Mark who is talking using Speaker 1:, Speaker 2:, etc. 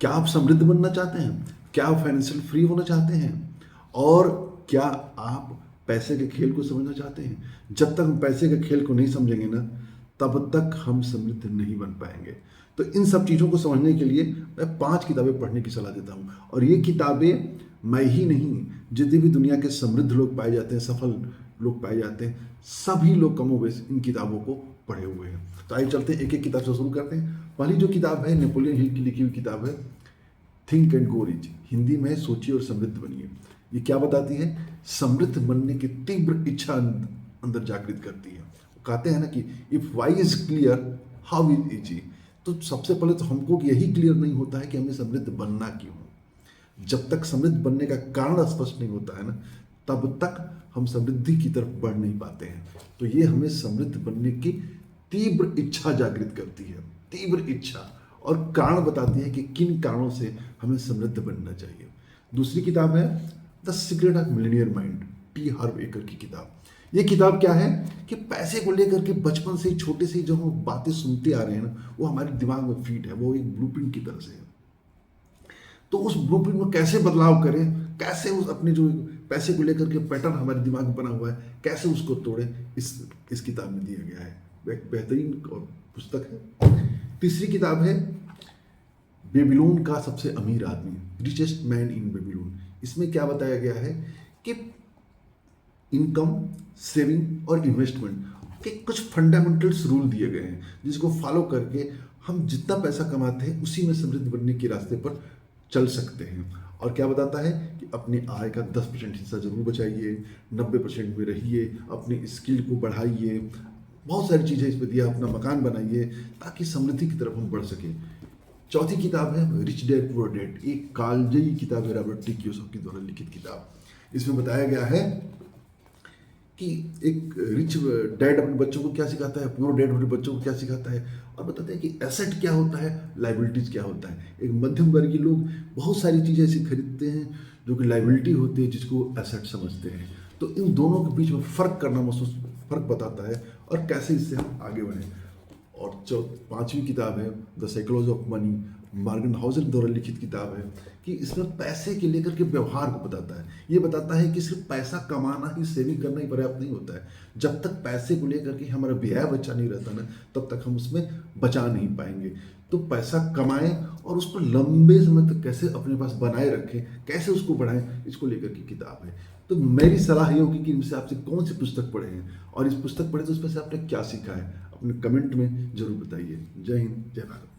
Speaker 1: क्या आप समृद्ध बनना चाहते हैं? क्या आप फाइनेंशियल फ्री होना चाहते हैं? और क्या आप पैसे के खेल को समझना चाहते हैं? जब तक हम पैसे के खेल को नहीं समझेंगे ना, तब तक हम समृद्ध नहीं बन पाएंगे। तो इन सब चीज़ों को समझने के लिए मैं 5 किताबें पढ़ने की सलाह देता हूँ। और ये किताबें मैं ही नहीं, जितने भी दुनिया के समृद्ध लोग पाए जाते हैं, सफल लोग पाए जाते हैं, सभी लोग कमोबेश इन किताबों को पढ़े हुए हैं। तो आइए चलते हैं, एक एक किताब से शुरू करते हैं। पहली जो किताब है नेपोलियन हिल की लिखी हुई किताब है, think and go rich. Hindi में सोचिए और समृद्ध बनिए। ये क्या बताती है? समृद्ध बनने की तीव्र इच्छा अंदर जागृत करती है। कहते हैं ना कि if why is clear how is easy. तो सबसे पहले तो हमको यही क्लियर नहीं होता है कि हमें समृद्ध बनना क्यों। जब तक समृद्ध बनने का कारण स्पष्ट नहीं होता है ना, तब तक हम समृद्धि की तरफ बढ़ नहीं पाते हैं। तो ये हमें समृद्ध बनने की तीव्र इच्छा जागृत करती है, तीव्र इच्छा, और कारण बताती है कि किन कारणों से हमें समृद्ध बनना चाहिए। दूसरी किताब है the secret of millionaire mind, T Harv Eker की किताब। ये किताब क्या है कि पैसे को लेकर के बचपन से ही, छोटे से ही जो हम बातें सुनते आ रहे हैं ना, वो हमारे दिमाग में फीड है, वो एक ब्लूप्रिंट की तरह से है। तो उस ब्लूप्रिंट में कैसे बदलाव करें, कैसे उस अपने जो पैसे को लेकर के पैटर्न हमारे दिमाग में बना हुआ है, कैसे उसको तोड़ें, इस किताब में दिया गया है। एक बेहतरीन पुस्तक है। तीसरी किताब है बेबीलोन का सबसे अमीर आदमी, रिचेस्ट मैन इन बेबीलोन। इसमें क्या बताया गया है कि इनकम, सेविंग और इन्वेस्टमेंट के कुछ फंडामेंटल्स रूल दिए गए हैं, जिसको फॉलो करके हम जितना पैसा कमाते हैं उसी में समृद्ध बनने के रास्ते पर चल सकते हैं। और क्या बताता है कि अपनी आय का 10% हिस्सा जरूर बचाइए, 90% में रहिए, अपनी स्किल को बढ़ाइए, बहुत सारी चीज़ें इस पर दिया, अपना मकान बनाइए ताकि समृद्धि की तरफ हम बढ़ सकें। चौथी किताब है रिच डैड पुअर डैड, एक कालजयी किताब है, रॉबर्ट टी कियोसाकी द्वारा लिखित किताब। इसमें बताया गया है कि एक रिच डैड अपने बच्चों को क्या सिखाता है, पुअर डैड अपने बच्चों को क्या सिखाता है, और बताते हैं कि एसेट क्या होता है, लाइबिलिटीज क्या होता है। एक मध्यम वर्गीय लोग बहुत सारी चीज़ें ऐसी खरीदते हैं जो कि लाइबिलिटी होती है, जिसको एसेट समझते हैं। तो इन दोनों के बीच में फर्क बताता है और कैसे इससे हम आगे बढ़ें। और पांचवी किताब है the psychology of money, Morgan Houser द्वारा लिखित किताब है, कि इसमें पैसे के लेकर के व्यवहार को बताता है। ये बताता है कि सिर्फ पैसा कमाना ही, सेविंग करना ही पर्याप्त नहीं होता है। जब तक पैसे को लेकर के हमारा व्यय बचा नहीं रहता ना, तब तक हम उसमें बचा नहीं पाएंगे। तो पैसा कमाएं और उसको लंबे समय तक कैसे अपने पास बनाए रखें, कैसे उसको बढ़ाएं, इसको लेकर की किताब है। तो मेरी सलाह ये होगी कि इनसे आपसे कौन सी पुस्तक पढ़े हैं, और इस पुस्तक पढ़े तो उसमें से आपने क्या सीखा है, अपने कमेंट में जरूर बताइए। जय हिंद, जय भारत।